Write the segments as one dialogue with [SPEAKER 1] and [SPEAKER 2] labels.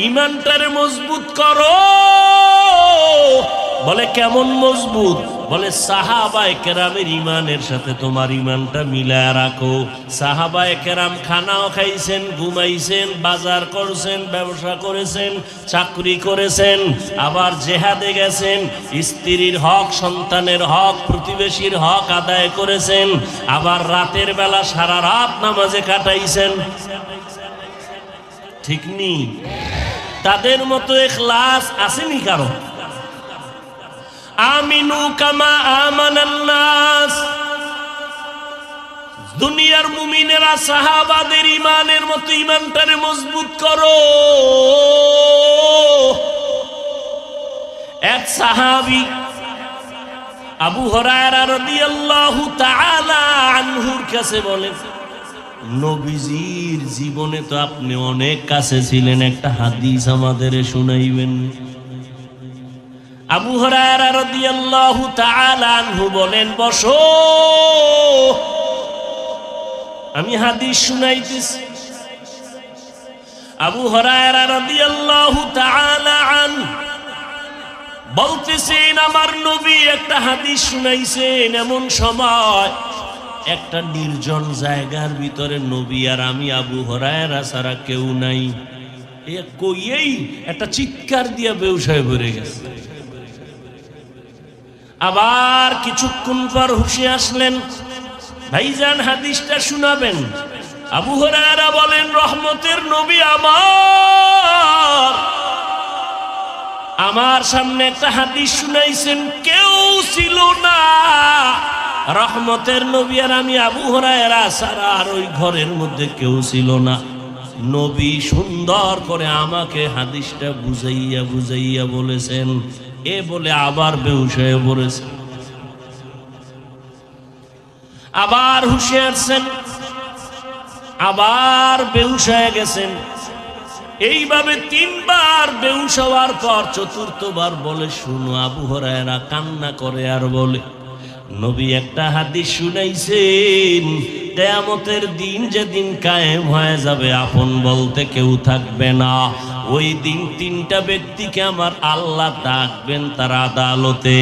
[SPEAKER 1] ইমানটারে মজবুত করো। বলে কেমন মজবুত? বলে সাহাবায়ে কেরামের ইমানের সাথে তোমার ইমানটা মিলায় রাখো। সাহাবায়ে কেরাম খানাও খাইছেন, ঘুমাইছেন, বাজার করছেন, ব্যবসা করেছেন, চাকরি করেছেন, আবার জেহাদে গেছেন, স্ত্রীর হক, সন্তানের হক, প্রতিবেশীর হক আদায় করেছেন, আবার রাতের বেলা সারা রাত নামাজে কাটাইছেন। ঠিক নি? তাদের মতো ইখলাস আসেনি কারো? আমিনু কামা আমানান নাস। দুনিয়ার মুমিনেরা সাহাবাদের ইমানের মতো ইমানটারে মজবুত করো। এক সাহাবী আবু হুরায়রা রাদিয়াল্লাহু তাআলা আনহুর কাছে বলেন, নবীজির জীবনে তো আপনি অনেক কাছে ছিলেন, একটা হাদিস আমাদের শুনাইবেন। আবু হুরায়রা রাদিয়াল্লাহু তাআলা আনহু বলেন, বসো, আমি হাদিস শুনাইতেছি। আবু হুরায়রা রাদিয়াল্লাহু তাআলা আনহু বলতেছেন, আমার নবী একটা হাদিস শুনাইছেন। এমন সময় একটা নির্জন জায়গার ভিতরে নবী আর আমি আবু হুরায়রা ছাড়া কেউ নাই। এ কইয়েই একটা চিৎকার দিয়া বেহুশ হয়ে পড়ে গেছে। আবার কিছুক্ষণ পর হুঁশে আসলেন, ভাইজান হাদিসটা শুনাবেন। আবু হুরায়রা বলেন, রহমতের নবী আমার সামনে একটা হাদিস শুনাইছেন, কেউ ছিল না। রহমতের নবী আর আমি আবু হুরায়রা ছাড়া আর ওই ঘরের মধ্যে কেউ ছিল না। নবী সুন্দর করে আমাকে হাদিসটা বুঝাইয়া বুঝাইয়া বলেছেন। এ বলে আবার বেহুশ হয়ে পড়েছে। আবার হুঁশে আসছেন, আবার বেহুশ হয়ে গেছেন। এইভাবে তিনবার বেহুশ হওয়ার পর চতুর্থবার বলে, শুনো, আবু হুরায়রা কান্না করে আর বলে, নবী একটা হাদিস শুনাইছেন, কিয়ামতের দিন যেদিন কায়েম হয়ে যাবে, আপন বলতে কেউ থাকবে না। ওই দিন তিনটা ব্যক্তিকে আমার আল্লাহ ডাকবেন তার আদালতে।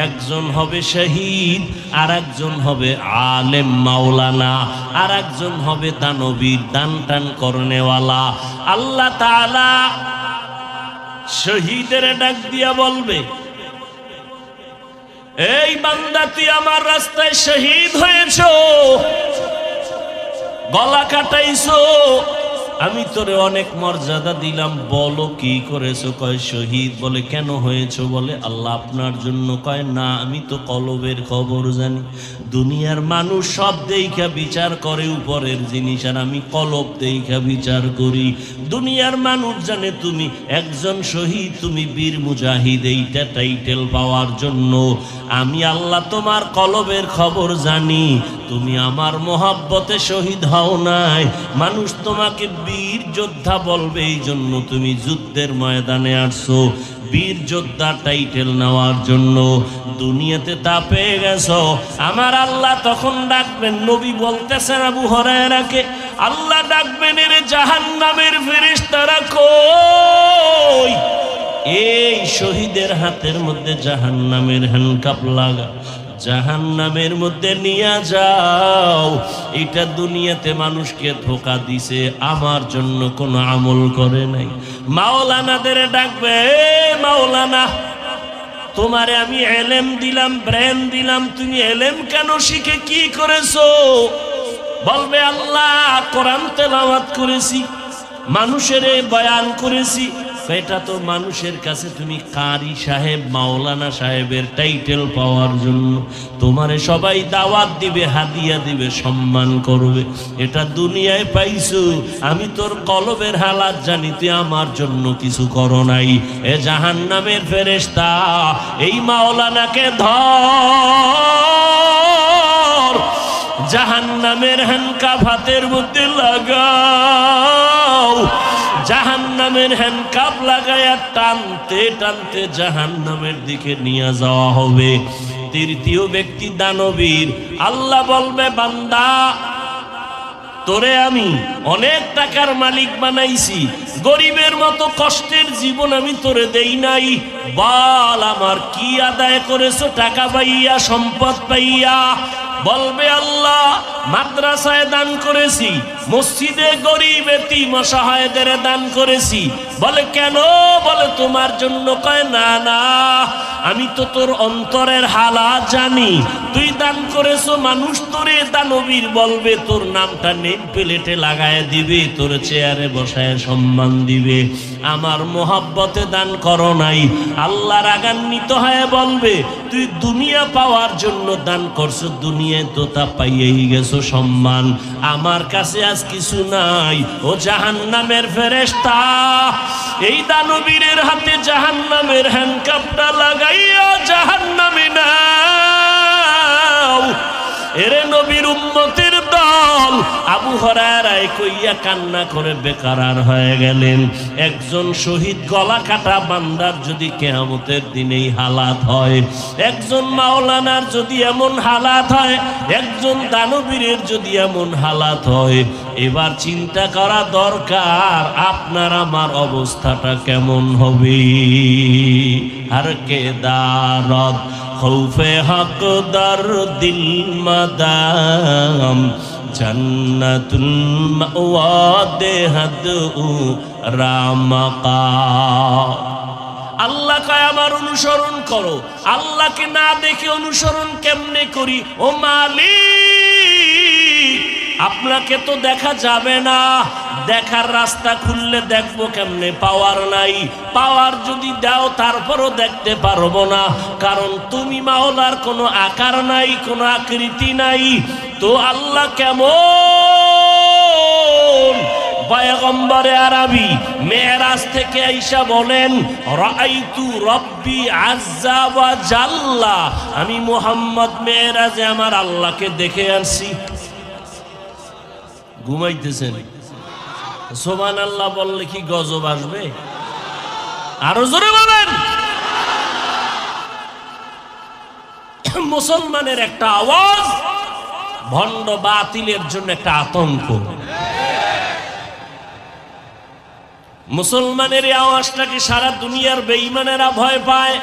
[SPEAKER 1] একজন হবে শহীদ, আর একজন হবে আলেম মাওলানা, আর একজন হবে দানবীর দান টান করনেওয়ালা। আল্লাহ তাআলা শহীদের ডাক দিয়া বলবে, এই বান্দা, তুই আমার রাস্তায় শহীদ হয়েছো, গলা কাটাইছো, আমি তোরে অনেক মর্যাদা দিলাম, বলো কি করেছো? কয় শহীদ। বলে কেন হয়েছো? বলে আল্লাহ আপনার জন্য। কয় না, আমি তো কলবের খবর জানি। দুনিয়ার মানুষ সব দেইখা বিচার করে উপরের জিনিস, আর আমি কলব দেইখা বিচার করি। দুনিয়ার মানুষ জানে তুমি একজন শহীদ, তুমি বীর মুজাহিদ, এইটা টাইটেল পাওয়ার জন্য। আমি আল্লাহ তোমার কলবের খবর জানি। তুমি আমার মোহাব্বতে শহীদ হও নাই, মানুষ তোমাকে বীর যোদ্ধা বলবে, এই জন্য তুমি যুদ্ধের ময়দানে আসছো, বীর যোদ্ধা টাইটেল নেওয়ার জন্য। দুনিয়াতে তা পেয়ে গেছো। আমার আল্লাহ তখন ডাকবেন, নবী বলতেছেন আবু হুরায়রাকে, আল্লাহ ডাকবেন, এর জাহান্নামের ফেরেশতারা কই? এই শহীদের হাতের মধ্যে জাহান্নামের হ্যান্ডকাপ লাগা, জাহান্নামের মধ্যে নিয়ে যাও। এটা দুনিয়াতে মানুষকে ধোঁকা দিছে, আমার জন্য কোনো আমল করে নাই। মাওলানাদের ডাকবে, মাওলানা, তোমারে আমি এলেম দিলাম, ব্রেন দিলাম, তুমি এলেম কেন শিখে কি করেছো? বলবে আল্লাহ, কোরআন তেলাওয়াত করেছি, মানুষের বয়ান করেছি। এটা তো মানুষের কাছে তুমি কারি সাহেব, মাওলানা সাহেবের টাইটেল পাওয়ার জন্য। তোমারে সবাই দাওয়াত দিবে, হাদিয়া দিবে, সম্মান করবে। এটা দুনিয়ায় পাইছো। আমি তোর কলবের হালাত জানি, তুই আমার জন্য কিছু করো নাই। এ জাহান্নামের ফেরেশতা, এই মাওলানাকে ধর, জাহান্নামের হ্যান্ডকাপ হাতের মধ্যে লাগাও। জাহান্নামের হ্যান্ডকাপ লাগায়া টানতে টানতে জাহান্নামের দিকে নিয়ে যাওয়া হবে। তৃতীয় ব্যক্তি দানবীর। আল্লাহ বলবে, বান্দা তোরে আমি অনেক টাকার মালিক বানাইছি, গরিবের মতো কষ্টের জীবন আমি তোরে দেই নাই। বল আমার কি আদায় করেছো টাকা পাইয়া, সম্পদ পাইয়া? বলবে আল্লাহ মাদ্রাসায় দান করেছি, মসজিদে গরিব এতিম অসহায়দের দান করেছি। বলে কেন? বলে তোমার জন্য। কয় না না, আমি তো তোর অন্তরের হালাত জানি। তুই দান করেছো, মানুষ তোরে দানবীর বলবে, তোর নামটা নেম প্লেটে লাগায় দিবে, তোর চেয়ারে বসায় সম্মান দিবে। আমার মোহাব্বতে দান করো নাই, আল্লাহ রাগান্বিত হয়ে বলবে তুই দুনিয়া পাওয়ার জন্য দান করছো, দুনিয়ায় তো তা পাইয়েই গেছো সম্মান, আমার কাছে আজ কিছু নাই। ও জাহান্নামের ফেরেশতা, এই দানবীরের হাতে জাহান্নামের হ্যান্ডকাপটা লাগাইয়া জাহান্নামে নাও। এরে নবীর উম্মতের দল, আবু হুরায়রা কইয়া কান্না করে বেকারার হয়ে গেলেন। একজন শহীদ গলা কাটা বান্দার যদি কিয়ামতের দিনেই হালাত হয়, একজন মাওলানার যদি এমন হালাত হয়, একজন দানবীরের যদি এমন হালাত হয়, এবার চিন্তা করা দরকার আপনার আমার অবস্থাটা কেমন হবে। আর কে দারদ খৌফে হক দর দিল মাদাম জান্নাতুল মাওয়া দেহাদু রামাকা। আল্লাহ কয় আমার অনুসরণ করো। আল্লাহকে না দেখে অনুসরণ কেমনে করি? ও মালিক, আপনাকে তো দেখা যাবে না, দেখার রাস্তা খুললে দেখবো কেমনে? পাওয়ার নাই। পাওয়ার যদি দাও তারপরও দেখতে পারবো না, কারণ তুমি মাওলার কোনো আকার নাই, কোনো আকৃতি নাই। তো আল্লাহ কেমন? পয়গম্বরে আরবি মেরাজ থেকে আইসা বলেন রাআইতু রব্বি আজ্জা ওয়া জাল্লা, আমি মুহাম্মদ মেরাজে আমার আল্লাহকে দেখে আসছি। ঘুমাইতেছেন? সুবহানাল্লাহ বললে কি গজব আসবে? আরো জোরে বলেন। মুসলমানের একটা আওয়াজ ভণ্ড বাতিলের জন্য একটা আতঙ্ক। মুসলমানের এই আওয়াজটাকে সারা দুনিয়ার বেঈমানেরা ভয় পায়।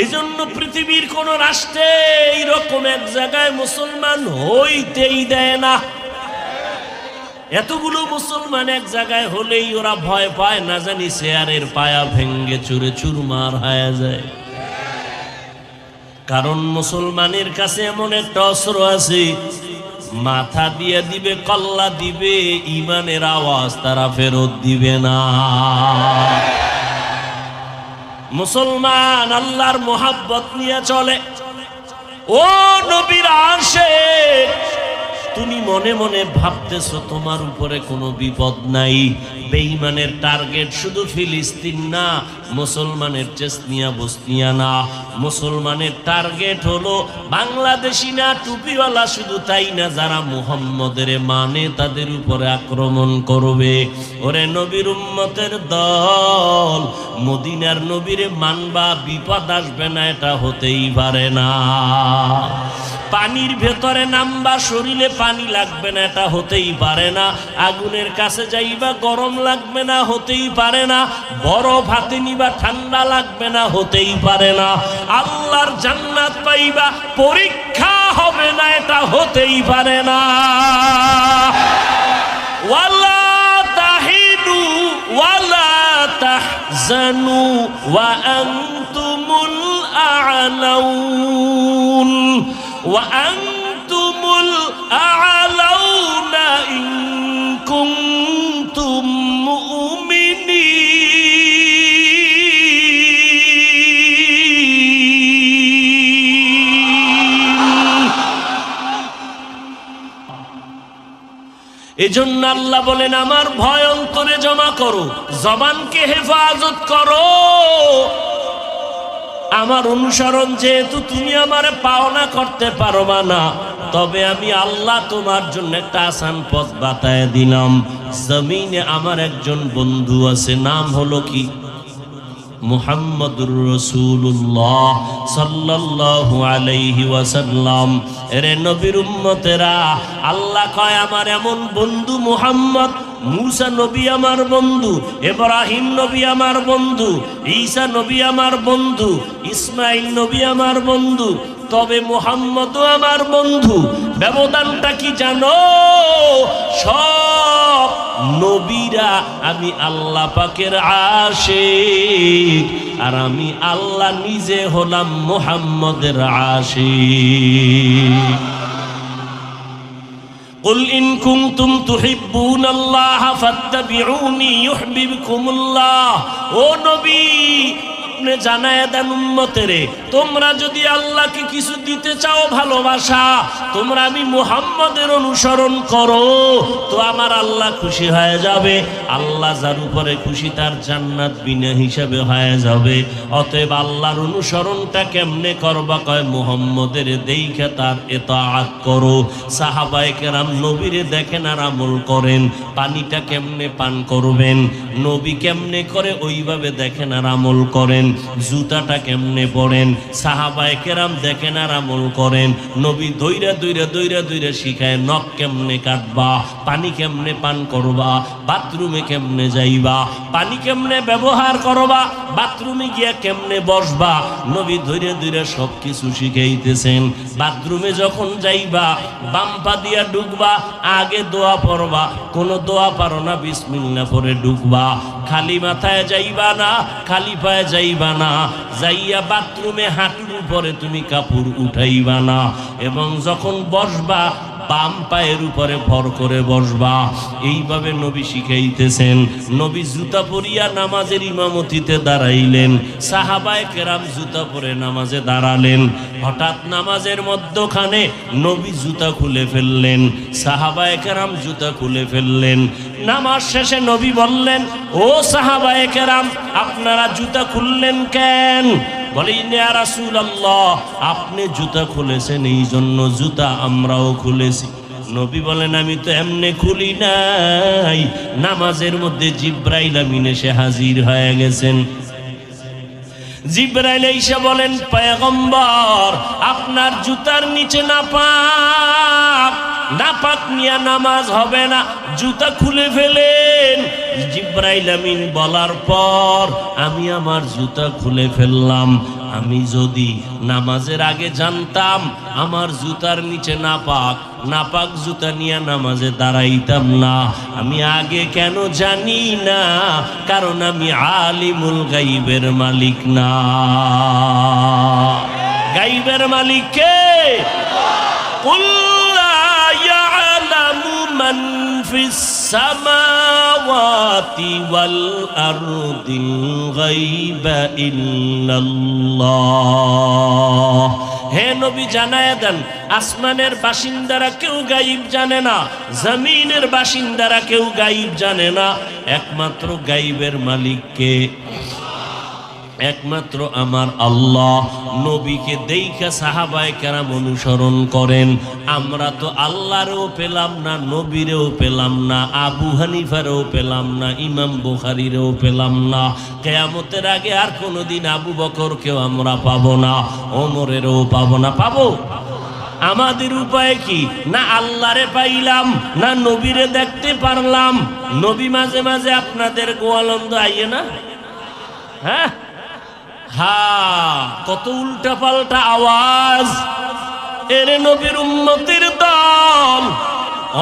[SPEAKER 1] এই জন্য পৃথিবীর কোন রাষ্ট্রে এইরকম এক জায়গায় মুসলমান হইতেই দেয় না। এতগুলো মুসলমান এক জায়গায় হলেই ওরা ভয় পায়, না জানি চেয়ারের পায়া ভেঙ্গে চুরে চুরমার হয়ে যায়। কারণ মুসলমানের কাছে এমন একটা অস্ত্র আছে, মাথা দিয়ে দিবে, কল্লা দিবে, ইমানের আওয়াজ তারা ফেরত দিবে না। মুসলমান আল্লাহর মোহাব্বত নিয়ে চলে। ও নবীর আশিক, তুমি মনে মনে ভাবতেছো তোমার উপরে কোনো বিপদ নাই। বেঈমানের টার্গেট শুধু ফিলিস্তিন না, মুসলমানের চেচনিয়া বসনিয়া না, মুসলমানের টার্গেট হলো বাংলাদেশি না, টুপিওয়ালা শুধু তাই না, যারা মুহাম্মদের মানে তাদের উপরে আক্রমণ করবে। ওরে নবীর উম্মতের দল, মদিনার নবীরে মানবা, বিপদ আসবে না এটা হতেই পারে না। পানির ভেতরে নামবা, শরীরে পানি লাগবে না এটা হতেই পারে না। আগুনের কাছে যাইবা, গরম লাগবে না হতেই পারে না। বরফ হাতে নিবা, ঠান্ডা লাগবে না হতেই পারে না। আল্লাহর জান্নাত পাইবা, পরীক্ষা হবে না এটা হতেই পারে না। ওয়ালা তাহিনু ওয়ালা তাহজানু ওয়া আনতুমুল আ'লাউন ওয়া আনতুমুল আ'লাউনা ইন কুনতুম মুমিনিন। এজন্য আল্লাহ বলেন আমার ভয় অন্তরে জমা করো, জবানকে হেফাজত করো। আমার অনুসরণ যেহেতু তুমি আমারে পাওনা করতে পারবা না, তবে আমি আল্লাহ তোমার জন্য একটা আসান পথ বাতায় দিলাম। জমিনে আমার একজন বন্ধু আছে, নাম হলো কি? মুহাম্মাদুর রাসূলুল্লাহ সাল্লাল্লাহু আলাইহি ওয়াসাল্লাম। এরে নবীর উম্মতেরা, আল্লাহ কয় আমার এমন বন্ধু মুহাম্মদ, মুসা নবী আমার বন্ধু, ইব্রাহিম নবী আমার বন্ধু, ঈসা নবী আমার বন্ধু, ইসমাইল নবী আমার বন্ধু, তবে মুহাম্মদও আমার বন্ধু। ব্যবধানটা কি জানো? সব নবীরা আমি আল্লাহ পাকের আশিক, আর আমি আল্লাহ নিজে হলাম মুহাম্মদের আশিক। قل إن كنتم تحبون الله فاتبعوني يحببكم الله। ও নবী, আপনি জানায় দেন উম্মতেরে, তোমরা যদি আল্লাহকে কিছু দিতে চাও ভালোবাসা, তোমরা আমি মুহাম্মদের অনুসরণ করো, তো আমার আল্লাহ খুশি হয়ে যাবে। আল্লাহ যার উপরে খুশি তার জান্নাত বিনা হিসাবে হয়ে যাবে। অতএব আল্লাহর অনুসরণটা কেমনে করবা? কয় মুহাম্মদের দেইখা তার ইতাআত করো। সাহাবায়ে কেরাম নবীরে দেখেন আর আমল করেন। পানিটা কেমনে পান করবেন, নবী কেমনে করে ওইভাবে দেখেন আর আমল করেন। জুতাটা কেমনে পরেন, সাহাবায়ে কেরাম দেখেন আর আমল করেন। নবী দইরা দইরা দইরা দইরা শিখায় নখ কেমনে কাটবা, পানি কেমনে পান করবা, বাথরুমে কেমনে যাইবা, পানি কেমনে ব্যবহার করবা, বাথরুমে গিয়া কেমনে বসবা। নবী দইরা দইরা সব কিছু শিখাইতেছেন। বাথরুমে যখন যাইবা বাম পা দিয়া ঢুকবা, আগে দোয়া পড়বা, কোনো দোয়া পারো না বিসমিল্লাহ পড়ে ঢুকবা। খালি মাথায় যাইবা না, খালি পায়ে যাইবা না, যাইয়া বাথরুমে হাঁটুর উপরে তুমি কাপড় উঠাইবা না। এবং যখন বসবা বাম পায়ের উপরে ভর করে বসবা। এইভাবে নবী শিখাইতেছেন। নবী জুতা পরিয়া নামাজের ইমামতিতে দাঁড়াইলেন, সাহাবায়ে কেরাম জুতা পরে নামাজে দাঁড়ালেন। হঠাৎ নামাজের মধ্যখানে নবী জুতা খুলে ফেললেন, সাহাবায়ে কেরাম জুতা খুলে ফেললেন। নামাজ শেষে নবী বললেন, ও সাহাবায়ে কেরাম, আপনারা জুতা খুললেন কেন? বলে ইয়া রাসূলুল্লাহ, আপনি জুতা খুলেছেন এই জন্য জুতা আমরাও খুলেছি। নবী বলেন, আমি তো এমনি খুলি নাই, নামাজের মধ্যে জিবরাইল আমিন এসে হাজির হয়ে গেছেন। জিবরাইল এসে বলেন, পয়গম্বর আপনার জুতার নিচে নাপাক, নাপাক নিয়ে নামাজ হবে না, জুতা খুলে ফেলেন। জিবরাইল আমিন বলার পর আমি আমার জুতা খুলে ফেললাম। আমি যদি নামাজের আগে জানতাম আমার জুতার নিচে নাপাক, নাপাক জুতা নিয়ে নামাজে দাঁড়াইতাম না। আমি আগে কেন জানি না? কারণ আমি আলিমুল গাইবের মালিক না। গাইবের মালিক কে? কুল লা ইয়ালামু মান ফিস সামাওয়াতি ওয়াল আরদিল গায়বা ইল্লাল্লাহ। হে নবী, জানায়া দেন আসমানের বাসিন্দারা কেউ গায়েব জানে না, জমিনের বাসিন্দারা কেউ গায়েব জানে না। একমাত্র গায়েবের মালিক কে? একমাত্র আমার আল্লাহ। নবীকে দেইখা সাহাবায়ে কেরাম অনুসরণ করেন। আমরা তো আল্লাহরেও পেলাম না, নবীরেও পেলাম না, আবু হানিফারেও পেলাম না, ইমাম বুখারীরেও পেলাম না। কিয়ামতের আগে আর কোনোদিন আবু বকরকেও আমরা পাবো না, ওমরেরও পাবো না। পাবো? আমাদের উপায় কি? না আল্লাহরে পাইলাম, না নবীরে দেখতে পারলাম। নবী মাঝে মাঝে আপনাদের গোয়ালন্দ আইয়ে না? হ্যাঁ হ্যাঁ, কত উল্টা পাল্টা আওয়াজ। এরে নবীর উম্মতের দল।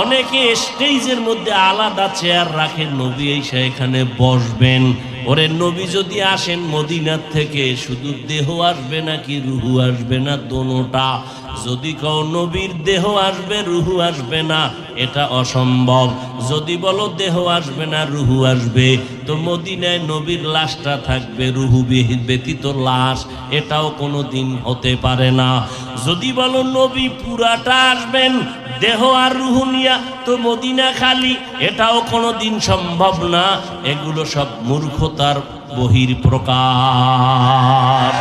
[SPEAKER 1] অনেকে স্টেজের মধ্যে আলাদা চেয়ার রাখে, নবী এসে এখানে বসবেন। ওরে নবী যদি আসেন মদিনার থেকে, শুধু দেহ আসবে নাকি রুহু আসবে না? দোনোটা। যদি কও নবীর দেহ আসবে রুহু আসবে না, এটা অসম্ভব। যদি বলো দেহ আসবে না রুহু আসবে, তো মদিনায় নবীর লাশটা থাকবে, রুহু ব্যতীত লাশ, এটাও কোনো দিন হতে পারে না। যদি বলো নবী পুরাটা আসবেন দেহ আর রুহু নিয়া, তো মদিনা খালি, এটাও কোনো দিন সম্ভব না। এগুলো সব মূর্খতার বহির প্রকাশ।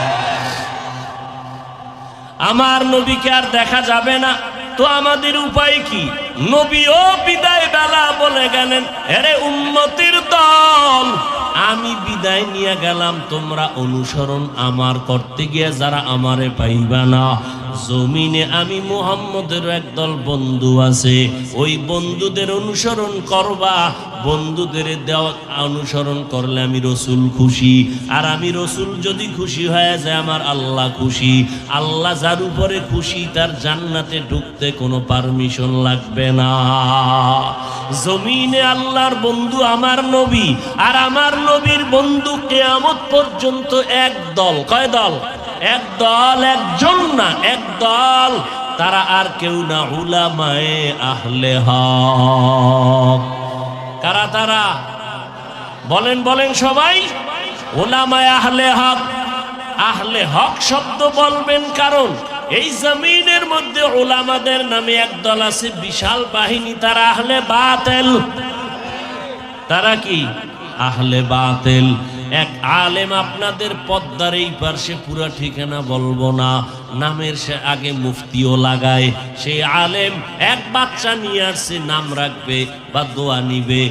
[SPEAKER 1] আমার নবীকে আর দেখা যাবে না, তো আমাদের উপায় কি? নবীও বিদায় বেলা বলে গেলেন, আরে উম্মতের দল, আমি বিদায় নিয়ে গেলাম, তোমরা অনুসরণ আমার করতে গিয়ে যারা আমারে পাইবা না, জমিনে আমি মুহাম্মদের একদল বন্ধু আছে, ওই বন্ধুদের অনুসরণ করবা। বন্ধুদের দেওয়া অনুসরণ করলে আমি রসুল খুশি, আর আমি রসুল যদি খুশি হয়ে যায় আমার আল্লাহ খুশি। আল্লাহ যার উপরে খুশি তার জান্নাতে ঢুকতে কোনো পারমিশন লাগবে না। জমিনে আল্লাহর বন্ধু আমার নবী, আর আমার নবীর বন্ধু কিয়ামত পর্যন্ত এক দল। কয় দল? এক দল, একজন না, এক দল। তারা আর কেউ না, উলামায়ে আহলে হক। কারা তারা? বলেন বলেন সবাই। উলামায়ে আহলে হক। আহলে হক শব্দ বলবেন কারণ এই জমিনের মধ্যে উলামাদের নামে এক দল আছে, বিশাল বাহিনী, তারা আহলে বাতিল। তারা কি? আহলে বাতিল। এক আলেম আপনাদের পদ্মার এই পাশে, পুরা ঠিকানা বলবো না, নামের সে আগে মুফতিও লাগায়। সেই আলেম এক বাচ্চা নিয়ে আসছে, নাম রাখবে বা দোয়া নিবে।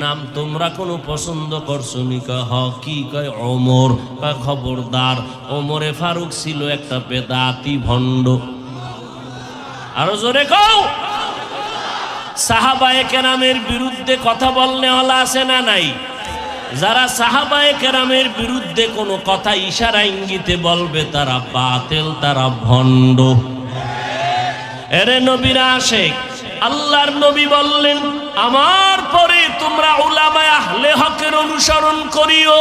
[SPEAKER 1] নাম তোমরা কোনো পছন্দ করছো নি? কয় হ। কি? কয় ওমর। কয় খবরদার, ওমরে ফারুক ছিল একটা বেদাতি ভণ্ড। আরো জোরে কও। সাহাবায়ে কেরামের বিরুদ্ধে কথা বললে হলা আছে না নাই? যারা সাহাবায়ে কেরামের বিরুদ্ধে কোনো কথা ইশারা ইঙ্গিতে বলবে তারা বাতিল, তারা ভণ্ড। এরে নবীর আশিক, আল্লাহর নবী বললেন আমার পরে তোমরা উলামায়ে আহলে হকের অনুসরণ করিও।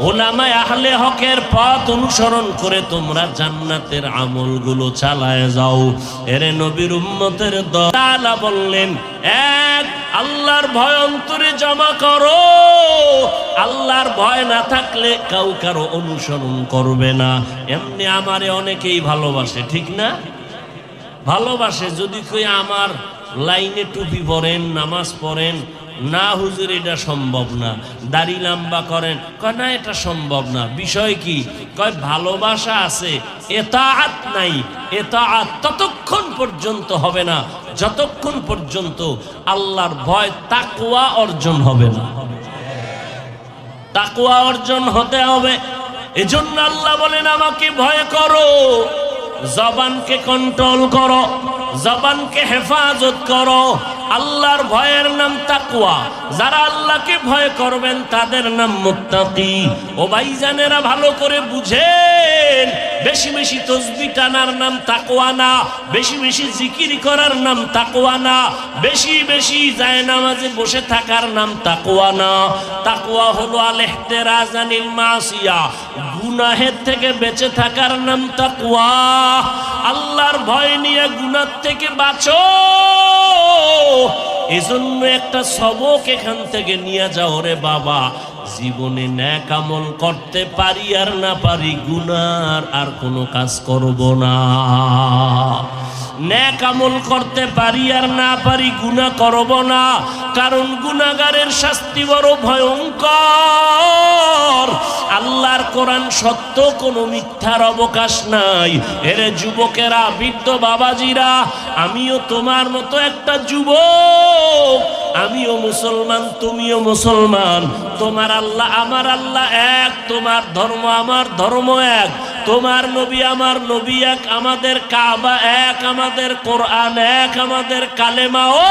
[SPEAKER 1] উলামায়ে আহলে হকের পথ অনুসরণ করে তোমরা জান্নাতের আমলগুলো চালায় যাও। এরে নবীর উম্মতের দল। তাআলা বললেন এক, আল্লাহর ভয় অন্তরে জমা করো। আল্লাহর ভয় না থাকলে কারো অনুসরণ করবে না। এমনি আমারে অনেকেই ভালোবাসে, ঠিক না? ভালোবাসে। যদি কই আমার লাইনে টুপি পরেন, নামাজ পড়েন, না হুজুর এটা সম্ভব না। দাড়ি লম্বা করেন, কয় না এটা সম্ভব না। বিষয় কি? কয় ভালোবাসা আছে, ইতাআত নাই। ইতাআত ততক্ষণ পর্যন্ত হবে না যতক্ষণ পর্যন্ত আল্লাহর ভয়, তাকওয়া অর্জন হবে না। তাকওয়া অর্জন হতে হবে। এজন্য আল্লাহ বলেন আমাকে ভয় করো। জবানকে কন্ট্রোল করো, জবানকে হেফাজত করো। আল্লাহর ভয়ের নাম তাকওয়া। যারা আল্লাহকে ভয় করবেন তাদের নাম মুত্তাকি। ও ভাইজানেরা ভালো করে বুঝেন, বেশি বেশি তাসবিহ টানার নাম তাকওয়া না, বেশি বেশি জিকির করার নাম তাকওয়া না, বেশি বেশি জায়নামাজে বসে থাকার নাম তাকওয়া না। তাকওয়া হলো আল ইহতিরাজ আনিল মাসিয়া, গুনাহের থেকে বেঁচে থাকার নাম তাকওয়া। আল্লাহর ভয় নিয়ে গুনাহ থেকে বাঁচো। এজন্য একটা সবক এখান থেকে নিয়ে যাও রে বাবা। জীবনে নেক আমল করতে পারি আর না পারি, গুনার আর কোনো কাজ করব না। নেক আমল করতে পারি আর না পারি, গুনাহ করব না। কারণ গুনাহগারের শাস্তি বড় ভয়ঙ্কর। আল্লাহর কোরআন সত্য, কোনো মিথ্যার অবকাশ নাই। এরে যুবকেরা, বৃদ্ধ বাবাজিরা, আমিও তোমার মতো একটা যুবক। আমিও মুসলমান, তুমিও মুসলমান। তোমার আল্লাহ আমার আল্লাহ এক, তোমার ধর্ম আমার ধর্ম এক, তোমার নবী আমার নবী এক, আমাদের কাবা এক, আমাদের কোরআন এক, আমাদের কালেমাও।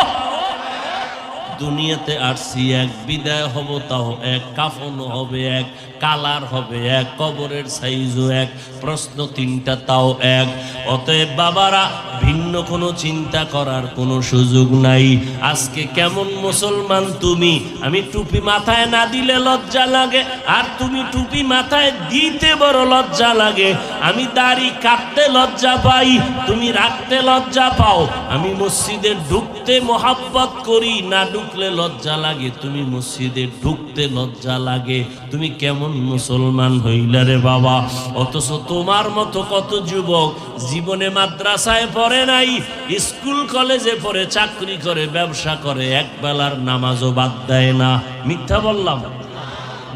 [SPEAKER 1] দুনিয়াতে আসছি এক, বিদায় হব তাও এক, কাফন হবে এক, কালার হবে এক, কবরের সাইজও এক, প্রশ্ন তিনটা তাও এক। অতএব বাবারা, ভিন্ন কোনো চিন্তা করার কোনো সুযোগ নাই। আজকে কেমন মুসলমান তুমি? আমি টুপি মাথায় না দিলে লজ্জা লাগে, আর তুমি টুপি মাথায় দিতে বড় লজ্জা লাগে। আমি দাড়ি কাটতে লজ্জা পাই, তুমি রাখতে লজ্জা পাও। আমি মসজিদে ঢুকতে মোহাব্বত করি, না ঢুকলে লজ্জা লাগে। তুমি মসজিদে ঢুকতে লজ্জা লাগে। তুমি কেমন মুসলমান হইলা রে বাবা? অথচ তোমার মতো কত যুবক জীবনে মাদ্রাসায় পড়ে নাই, স্কুল কলেজে পড়ে, চাকরি করে, ব্যবসা করে, একবেলার নামাজও বাদ দেয় না। মিথ্যা বললাম?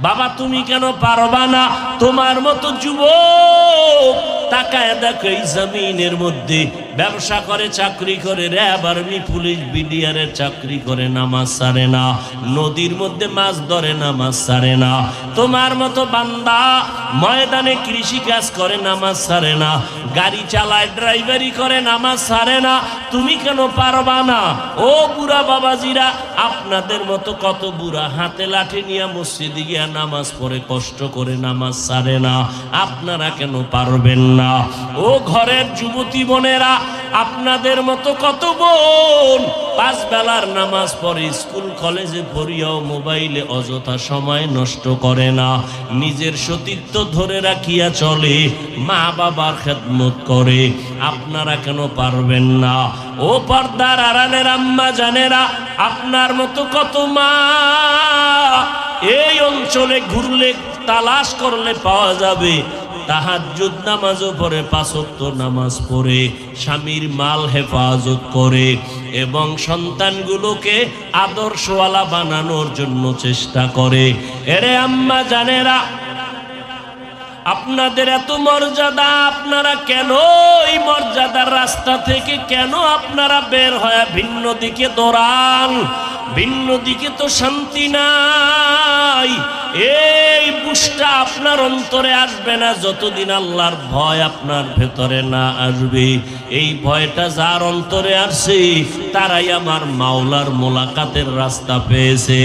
[SPEAKER 1] বাবা তুমি কেন পারবা না? তোমার মতো যুবক তাকায় দেখো এই জমিনের মধ্যে ব্যবসা করে, চাকরি করে, র্যাব আর্মি পুলিশ বিডিআরের চাকরি করে, নামাজ ছাড়ে না। নদীর মধ্যে মাছ ধরে, নামাজ ছাড়ে না। তোমার মতো বান্দা ময়দানে কৃষি কাজ করে, নামাজ ছাড়ে না। গাড়ি চালায়, ড্রাইভারি করে, নামাজ ছাড়ে না। তুমি কেন পারবা না? ও বুড়া বাবাজিরা, আপনাদের মতো কত বুড়া হাতে লাঠি নিয়ে মসজিদে গিয়া নামাজ পড়ে, কষ্ট করে, নামাজ ছাড়ে না। আপনারা কেন পারবেন না? ও ঘরের যুবতী বোনেরা, আপনাদের মতো কত বোন 5 বেলার নামাজ পড়ে, স্কুল কলেজে পড়িয়াও মোবাইলে অযথা সময় নষ্ট করে না, নিজের সতীত্ব ধরে রাখিয়া চলে, মা বাবার খেদমত করে। আপনারা কেন পারবেন না? ও পর্দার আড়ালের আম্মা জানেরা, আপনার মতো কত মা এই অঞ্চলে ঘুরলে, তালাশ করলে পাওয়া যাবে, তাহাজ্জুদ নামাজও পড়ে, 5 ওয়াক্ত নামাজ পড়ে, স্বামীর মাল হেফাজত করে এবং সন্তানগুলোকে আদর্শওয়ালা বানানোর জন্য চেষ্টা করে। এরে আম্মা জানেরা, আপনাদের এত মর্যাদা, আপনারা কেন এই মর্যাদার রাস্তা থেকে কেন আপনারা বের হয়ে ভিন্ন দিকে দৌড়ান? ভিন্ন দিকে তো শান্তি নাই। এই বুঝটা আপনার অন্তরে আসবে না যতদিন আল্লাহর ভয় আপনার ভেতরে না আসবে। এই ভয়টা যার অন্তরে আসছে, তারাই আমার মাওলার মোলাকাতের রাস্তা পেয়েছে।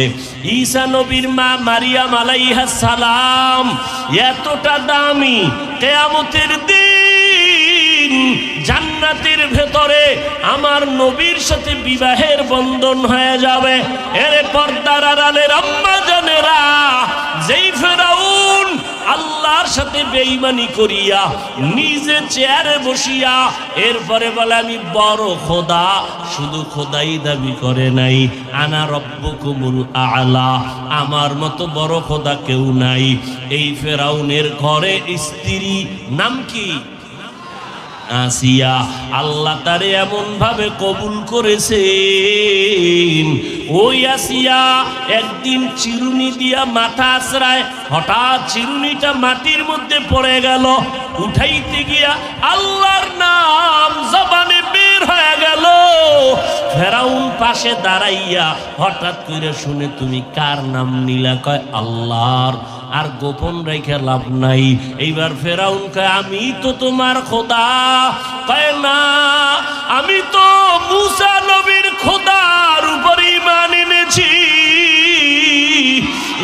[SPEAKER 1] ঈসা নবীর মা মারিয়াম আলাইহিস সালাম এতটা দামি, কিয়ামতের দিন জান্নাতের ভেতরে আমার নবীর সাথে বিবাহের বন্ধন হয়ে যাবে। এরে পর্দার আড়ালের আম্মা জানেরা, যেই ফেরাউন আল্লাহর সাথে বেঈমানি করিয়া নিজে চেয়ারে বসিয়া এরপরে বলে আমি বড় খোদা, শুধু খোদাই দাবি করে নাই, আনা রব্বুকুমুল আ'লা, আমার মতো বড় খোদা কেউ নাই। এই ফেরাউনের ঘরে স্ত্রী নাম কি? আসিয়া। আল্লাহ তারে এমন ভাবে কবুল করেছেন, ওই আসিয়া একদিন চিরুনি দিয়া মাথা আছড়ায়, হঠাৎ চিরুনিটা মাটির মধ্যে পড়ে গেল, উঠাইতে গিয়া আল্লাহর নাম জবানে বের হয়ে গেল। ফেরাউন পাশে দাঁড়াইয়া হঠাৎ করে শুনে, তুমি কার নাম নিলা? কয় আল্লাহর। আর গোপন রেখে লাভ নাই। এইবার ফেরাউন কয় আমি তো তোমার খোদা। কয় না, আমি তো মুসা নবীর খোদার উপর ঈমান এনেছি,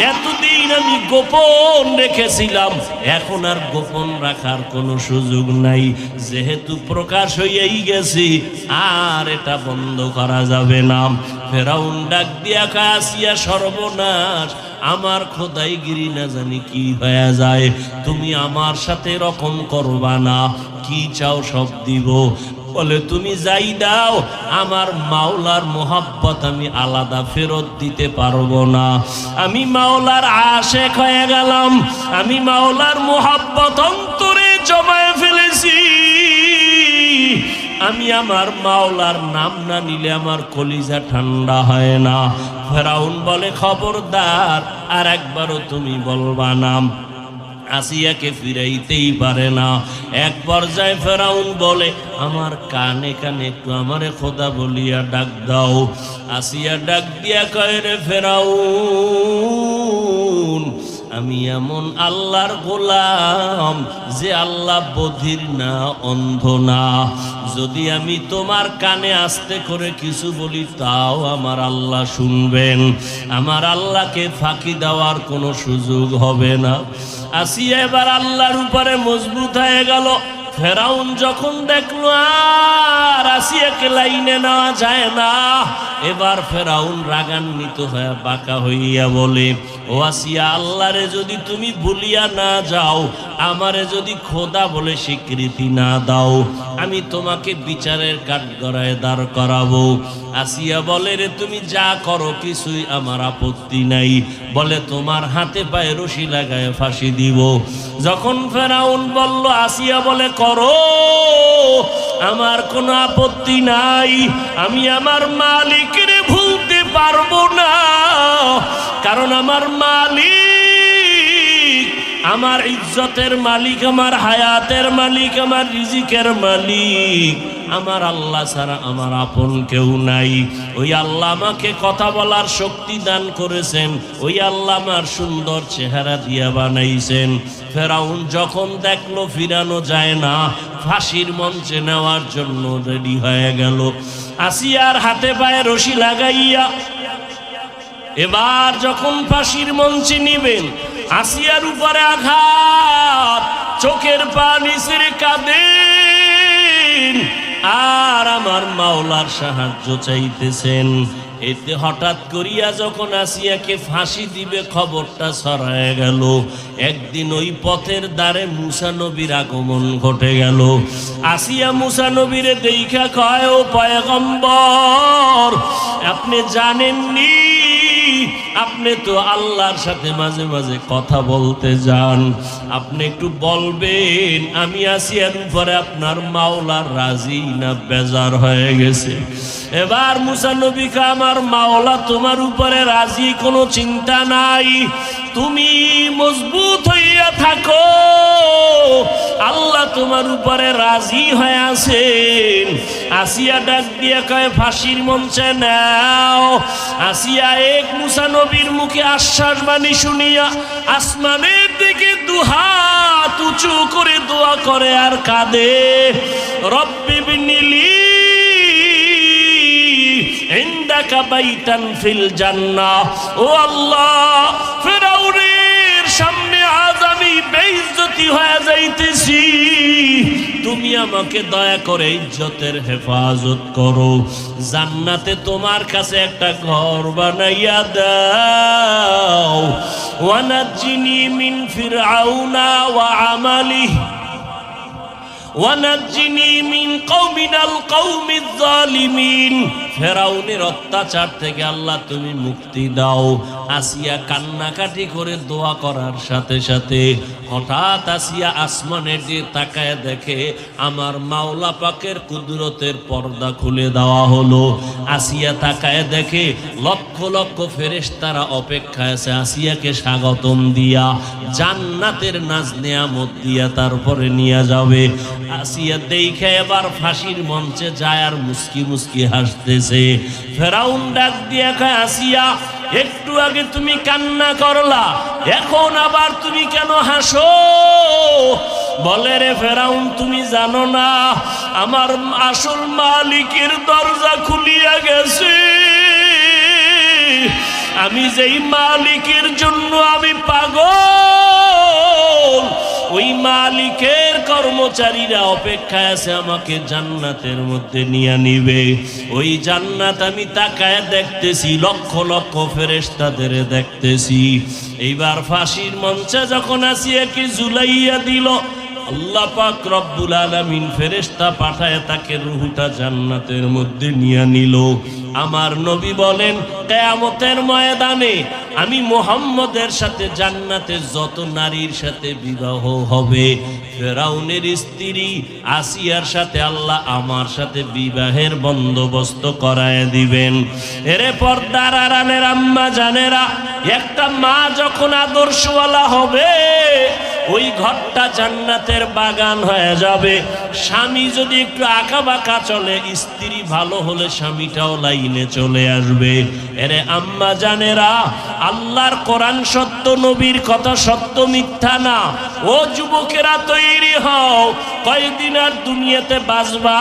[SPEAKER 1] এতদিন আমি গোপন রেখেছিলাম, এখন আর গোপন রাখার কোনো সুযোগ নাই, যেহেতু প্রকাশ হয়েই গেছি আর এটা বন্ধ করা যাবে না। ফেরাউন ডাক দিয়া কয় আসিয়া সর্বনাশ, আমার খোদাইগিরি না জানি কি হয়ে যায়, তুমি আমার সাথে রকম করবা না, কি চাও সব দিব। বলে তুমি যাই দাও, আমার মাওলার মোহাব্বত আমি আলাদা ফেরত দিতে পারবো না। আমি মাওলার আশেক হয়ে গেলাম, আমি মাওলার মোহাব্বত অন্তরে জমায়ে ফেলেছি, আমি আমার মাওলার নাম না নিলে আমার কলিজা ঠান্ডা হয় না। ফেরাউন বলে খবরদার, আর একবারও তুমি বলবা না। আসিয়াকে ফিরাইতেই পারে না। এক পর্যায়ে ফেরাউন বলে আমার কানে কানে একটু আমারে খোদা বলিয়া ডাক দাও। আসিয়া ডাক দিয়া কয় রে ফেরাউন, আমি এমন আল্লাহর গোলাম যে আল্লাহ বধির না, অন্ধ না, যদি আমি তোমার কানে আস্তে করে কিছু বলি তাও আমার আল্লাহ শুনবেন, আমার আল্লাহকে ফাঁকি দেওয়ার কোনো সুযোগ হবে না। আসিয়া এবার আল্লাহর উপরে মজবুত হয়ে গেল। ফেরাউন যখন দেখলো আর আসিয়াকে লাইনে নেওয়া যায় না, এবার ফেরাউন রাগান্বিত হয়ে বাঁকা হইয়া বলে, ও আসিয়া, আল্লাহরে যদি তুমি ভুলিয়া না যাও, আমারে যদি খোদা বলে স্বীকৃতি না দাও, আমি তোমাকে বিচারের কাঠগড়ায় দাঁড় করাবো। আসিয়া বলে রে তুমি যা করো কিছুই আমার আপত্তি নাই, বলে তোমার হাতে পায়ে রশি লাগায় ফাঁসি দিব। যখন ফেরাউন বলল, আসিয়া বলে করো, আমার কোনো আপত্তি নাই, আমি আমার মালিকের ভুলতে পারবো না, কারণ আমার মালিক, আমার ইজ্জতের মালিক, আমার হায়াতের মালিক, আমার রিজিকের মালিক, আমার আল্লাহ ছাড়া আমার আপন কেউ নাই। ওই আল্লাহ আমাকে কথা বলার শক্তি দান করেছেন, ওই আল্লাহ আমার সুন্দর চেহারা দিয়া বানাইছেন। ফেরাউন যখন দেখলো ফিরানো যায় না, ফাঁসির মঞ্চে নেওয়ার জন্য রেডি হয়ে গেল। আসিয়ার হাতে পায়ে রশি লাগাইয়া এবার যখন ফাঁসির মঞ্চে নিবেন, আসিয়ার উপরে আঘাত, চোখের পানি ছেড়ে কাঁদেন আর আমার মাওলার সাহায্য চাইতেছেন। এতে হঠাৎ করিয়া যখন আসিয়াকে ফাঁসি দিবে খবরটা ছড়ায় গেল। একদিন ওই পথের দ্বারে মুসা নবীর আগমন ঘটে গেল। আসিয়া মুসা নবীরে দেইখা কয়, ও পয়গম্বর, আপনি জানেননি আপনি তো আল্লাহর সাথে মাঝে মাঝে কথা বলতে যান, আপনি একটু বলবেন আমি আসিয়ার উপরে আপনার মাওলার রাজি না বেজার হয়ে গেছে? এবার মুসা নবী কা, আমার মাওলা তোমার উপরে রাজি, কোনো চিন্তা নাই, তুমি মজবুত হইয়া থাকো, আল্লাহ তোমার উপরে রাজি হয়ে আছেন। আসিয়া ডাক দিয়া কয়, ফাঁসির মঞ্চে নাও। আসিয়া এক মুসা নবীর মুখে আশ্বাস বাণী শুনিয়া আসমানের দিকে দুহাত উঁচু করে দোয়া করে আর কাঁদে, রব্বি বিনিলি ইনদাকা বাইতান ফিল জান্নাহ। ও আল্লাহ, ফিরআউনের সামনে আজ আমি বেইজ্জতি হয়ে যাইতেছি, তুমি আমাকে দয়া করে ইজ্জতের হেফাজত করো, জান্নাতে তোমার কাছে একটা ঘর বানাইয়া দাও। ওয়ানাজ্জিনি মিন ফিরআউনা ওয়া আমালিহি ওয়ানাজ্জিনি মিন কওমিনাল কওমিজ জালিমিন। ফেরাউনের অত্যাচার থেকে আল্লাহ তুমি মুক্তি দাও। আসিয়া কান্নাকাটি করে দোয়া করার সাথে সাথে হঠাৎ আসিয়া আসমানের দিকে তাকায় দেখে আমার মাওলা পাকের কুদরতের পর্দা খুলে দেওয়া হলো। আসিয়া তাকায় দেখে লক্ষ লক্ষ ফেরেশতারা অপেক্ষায় আছে আসিয়াকে স্বাগতম দিয়া, জান্নাতের নাজ নেয়ামত দিয়া তারপরে নিয়ে যাবে। আসিয়া দেখে এবার ফাঁসির মঞ্চে যায় আর মুস্কি মুস্কি হাসতেছে। ফেরাউন ডাক দিয়া কয়, আসিয়া, একটু আগে তুমি কান্না করলা, এখন আবার তুমি কেন হাসো? বলে, রে ফেরাউন, তুমি জানো না আমার আসল মালিকের দরজা খুলিয়া গেছে, আমি যেই মালিকের জন্য আমি পাগল, ওই মালিকের কর্মচারীরা অপেক্ষায় আছে আমাকে জান্নাতের মধ্যে নিয়ে নিবে। ওই জান্নাত আমি তাকায় দেখতেছি, লক্ষ লক্ষ ফেরেশতাদের দেখতেছি। এইবার ফাঁসির মঞ্চে যখন আসিয়াকে ঝুলাইয়া দিল, আল্লাহ পাক রব্বুল আলামিন ফেরেশতা পাঠায় তাকে রূহটা জান্নাতের মধ্যে নিয়ে নিল। আমার নবী বলেন, কিয়ামতের ময়দানে আমি মুহাম্মদের সাথে জান্নাতে যত নারীর সাথে বিবাহ হবে, ফেরাউনের স্ত্রী আসিয়ার সাথে আল্লাহ আমার সাথে বিবাহের বন্দোবস্ত করায় দিবেন। এরে পর্দার আড়ালের আম্মা জানেরা, একটা মা যখন আদর্শওয়ালা হবে, ওই ঘরটা জান্নাতের বাগান হয়ে যাবে। স্বামী যদি একটু আঁকা বাঁকা চলে, স্ত্রী ভালো হলে স্বামীটাও লাইনে চলে আসবে। এরে আম্মা জানেরা, আল্লাহর কোরআন সত্য, নবীর কথা সত্য, মিথ্যা না। ও যুবকেরা তৈরি হও, কয়দিন আর দুনিয়াতে বাঁচবা,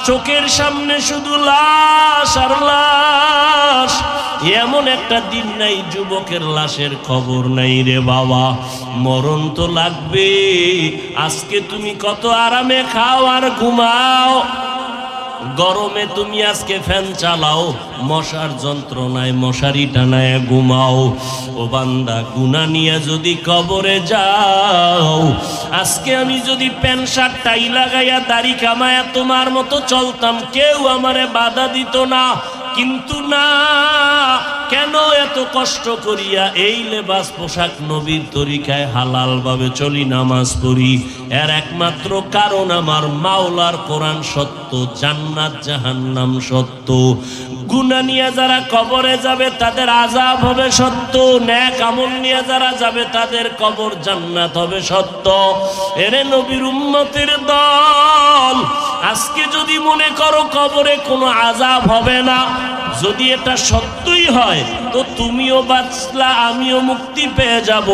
[SPEAKER 1] চোখের সামনে শুধু লাশ আর লাশ। এমন একটা দিন নাই যুবকের লাশের খবর নাই রে বাবা, মরণ তো লাগবে। আজকে তুমি কত আরামে খাও আর ঘুমাও, গরমে তুমি আজকে ফ্যান চালাও, মশার যন্ত্রণায় মশারি টানায় ঘুমাও। ও বান্দা, গুনাহ নিয়ে যদি কবরে যাও, আজকে আমি যদি প্যান্ট শার্ট টাই লাগাইয়া দাড়ি কামায়া তোমার মতো চলতাম, কেউ আমারে বাধা দিত না। কিন্তু না, কেন এত কষ্ট করিয়া এই লেবাস পোশাক নবীর তরিকায় হালাল ভাবে চলি, নামাজ পড়ি? এর একমাত্র কারণ আমার মাওলার কোরআন সত্য, জান্নাত জাহান্নাম সত্য। গুনাহ নিয়ে যারা কবরে যাবে তাদের আযাব হবে সত্য, নেক আমল নিয়ে যারা যাবে তাদের কবর জান্নাত হবে সত্য। এরে নবীর উম্মতের দল, আজকে যদি মনে করো কবরে কোনো আযাব হবে না, যদি এটা সত্যই হয় তো তুমিও বাঁচলা, আমিও মুক্তি পেয়ে যাব,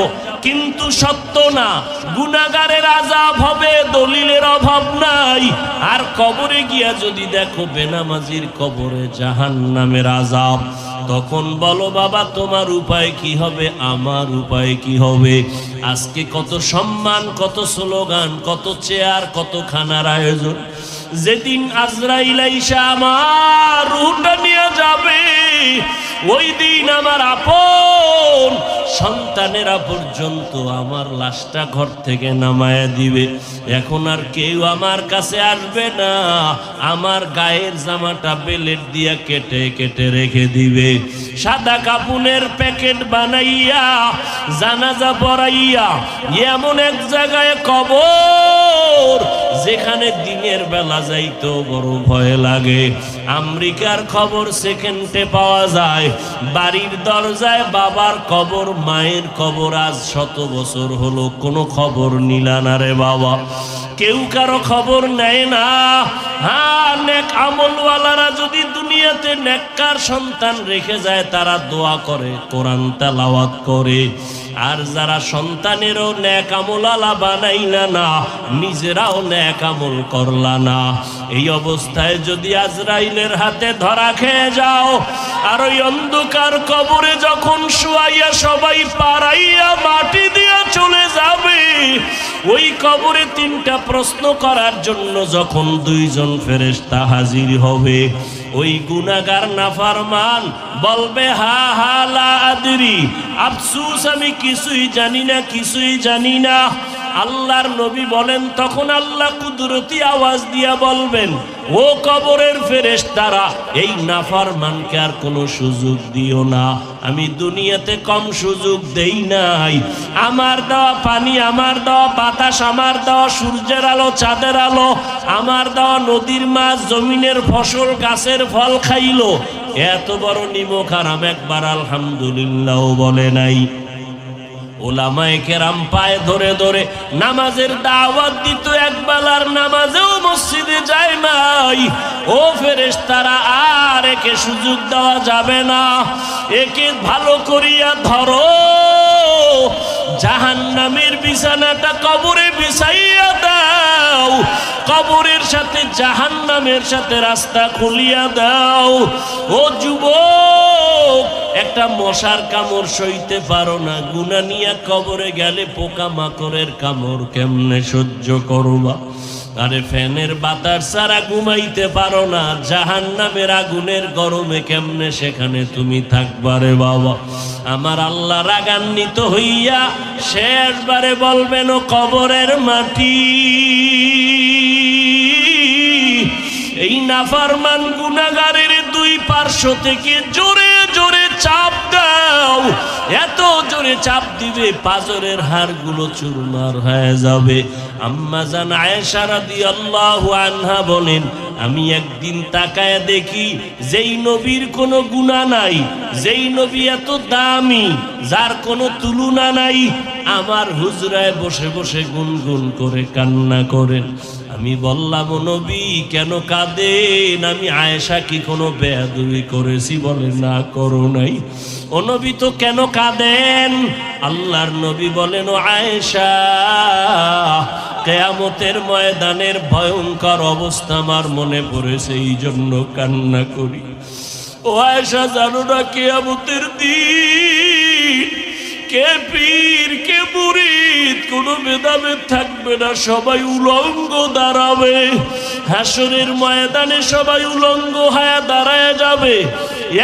[SPEAKER 1] কিন্তু সত্য না। গুনাহগারের আযাব হবে, দলিলের অভাব নাই। আর কবরে গিয়া যদি দেখো বেনামাজির কবরে জাহান্নামের আযাব, তখন বলো বাবা তোমার উপায় কি হবে, আমার উপায় কি হবে? আজকে কত সম্মান, কত স্লোগান, কত চেয়ার, কত খানার আয়োজন। যেদিন আজরাইল আইসা আমার রূহটা নিয়ে যাবে, ওই দিন আমার আপন সন্তানেরা পর্যন্ত আমার লাশটা ঘর থেকে নামায়া দিবে। এখন আর কেউ আমার কাছে আসবে না, আমার গায়ের জামাটা বেলেট দিয়া কেটে কেটে রেখে দিবে। সাদা কাপুনের প্যাকেট বানাইয়া জানাজা পড়াইয়া এমন এক জায়গায় কবর যেখানে দিনের বেলা যাইতো বড় ভয় লাগে। আমেরিকার খবর সেকেন্ডে পাওয়া যায়, বাড়ির দরজায় বাবার কবর, মায়ের কবর আজ 100 বছর হলো, কোনো খবর নিলা না রে বাবা, কেউ কারো খবর নেয় না। হ্যাঁ, নেক আমলওয়ালারা যদি দুনিয়াতে নেককার সন্তান রেখে যায় তারা দোয়া করে, কোরআন তেলাওয়াত করে। আর যারা সন্তানেরও নেক আমলওয়ালা বানাইলা না, নিজেরাও নেক আমল করলা না, এই অবস্থায় যদি আজরাইলের হাতে ধরা খেয়ে যাও, আর ওই অন্ধকার কবরে যখন শুয়াইয়া সবাই পাড়াইয়া মাটি দিয়ে চলে যাবে, ওই কবরে 3টা প্রশ্ন করার জন্য যখন 2 জন ফেরেশতা হাজির হবে, ওই গুনাহগার নাফরমান বলবে হা হা লা আদরি, আফসোস আমি কিছুই জানি না, কিছুই জানি না। আল্লাহর নবী বলেন, তখন আল্লাহ কুদরতি আওয়াজ দিয়া বলবেন, ও কবরের ফেরেশতারা, এই নাফরমানকে আর কোনো সুযোগ দিও না, আমি দুনিয়াতে কম সুযোগ দেই নাই। আমার দেওয়া পানি, আমার দেওয়া বাতাস, আমার দেওয়া সূর্যের আলো, চাঁদের আলো, আমার দেওয়া নদীর মাছ, জমিনের ফসল, গাছের ফল খাইলো, এত বড় নিমক হারাম একবার আলহামদুলিল্লাহ বলে নাই। ওলামায়ে কেরাম পায়ে ধরে ধরে নামাজের দাওয়াত দিত, একবেলার নামাজেও মসজিদে যায় নাই। ও ফেরেশতারা, আর একে সুযোগ দেওয়া যাবে না, একে ভালো করিয়া ধরো, জাহান্নামের বিছানাটা কবরে বিছাইয়া দাও, কবরের সাথে জাহান্নামের সাথে রাস্তা খুলিয়া দাও। ও যুবক, একটা মশার কামড় সইতে পারো না, গুনাহ নিয়ে কবরে গেলে পোকা মাকড়ের কামড় কেমনে সহ্য করবা? আরে ফ্যানের বাতাস ছাড়া ঘুমাইতে পারো না, জাহান্নামের আগুনের গরমে কেমনে সেখানে তুমি থাকবারে বাবা? আমার আল্লাহ রাগান্বিত হইয়া শেষবারে বলবেন, ও কবরের মাটি, এই নাফরমান গুনাহগারের 2 পার্শ্ব থেকে জোরে জোরে চাপ দাও, এত জোরে চাপ দিবে পাজরের হাড়গুলো চুরমার হয়ে যাবে। আম্মা জান আয়েশা রাদিয়াল্লাহু আনহা বলেন, আমি একদিন তাকায় দেখি যেই নবীর কোনো গুনাহ নাই, যেই নবী এত দামি, যার কোনো তুলনা নাই, আমার হুজরায় বসে বসে গুনগুন করে কান্না করেন। আমি বললাম, ও নবী কেন কাঁদেন? আমি আয়েশা কি কোনো বেয়াদবি করেছি? বলে না, করো নাই। ও নবী তো কেন কাঁদেন? আল্লাহর নবী বলেন, ও আয়েশা, কিয়ামতের ময়দানের ভয়ঙ্কর অবস্থা আমার মনে পড়েছে, এই জন্য কান্না করি। ও আয়েশা, জানো না কিয়ামতের দিন কে পীর কে মুরিদ কোনো ভেদাভেদ থাকবে না, সবাই উলঙ্গ দাঁড়াবে। হাসরের ময়দানে সবাই উলঙ্গ হয়ে দাঁড়ায় যাবে।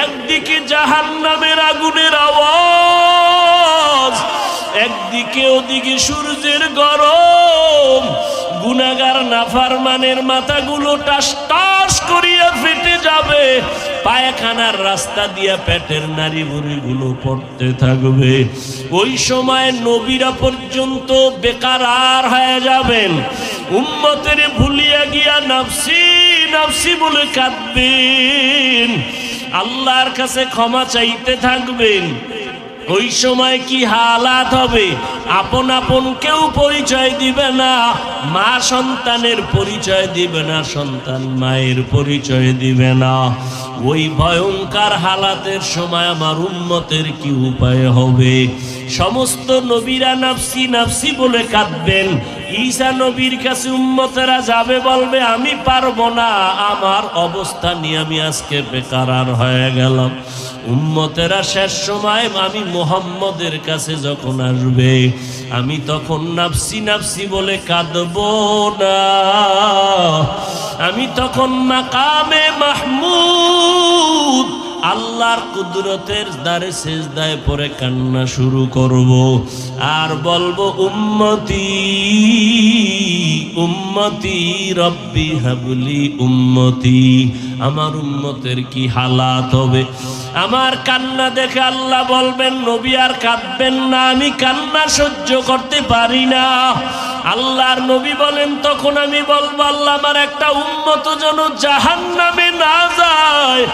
[SPEAKER 1] একদিকে জাহান্নামের আগুনের আওয়াজ, একদিকে ওদিকে সূর্যের গরম। গুনাহগার নাফরমানের মাথাগুলো টাস টাস করিয়া ফেটে যাবে, পায়খানার রাস্তা দিয়া পেটের নাড়ি ভুঁড়িগুলো পড়তে থাকবে। ওই সময় নবীরা পর্যন্ত বেকারার হয়ে যাবেন, উম্মতের ভুলিয়া গিয়া নাফসি নাফসি বলে কাঁদবেন। আল্লাহর কাছে ক্ষমা চাইতে থাকবেন। ওই সময় কি হালাত হবে? আপন আপন কেউ পরিচয় দিবে না, মা সন্তানের পরিচয় দিবে না, সন্তান মায়ের পরিচয় দিবে না। ওই ভয়ঙ্কর হালাতের সময় আমার উম্মতের কি উপায় হবে? সমস্ত নবীরা নাফসি নাফসি বলে কাঁদবেন। ঈসা নবীর কাছে উম্মতেরা যাবে, বলবে আমি পারবো না, আমার অবস্থা নিয়ে আমি আজকে বেকার হয়ে গেলাম। উম্মতেরা শেষ সময় আমি মুহাম্মদের কাছে যখন আসবে, আমি তখন নাফসি নাফসি বলে কাঁদবো না, আমি তখন মাকামে মাহমুদ আল্লাহর কুদরতের দ্বারে সিজদায় পড়ে কান্না শুরু করব আর বলবো উম্মতি উম্মতি রব্বি হাবলি উম্মতি। আমার উম্মতের কি হালাত হবে? আমার কান্না দেখে আল্লাহ বলবেন নবী আর কাঁদবেন না, আমি কান্না সহ্য করতে পারি না। আল্লাহর নবী বলেন তখন আমি বলবো আল্লাহ আমার একটা উম্মত যেন জাহান্নামে না যায়।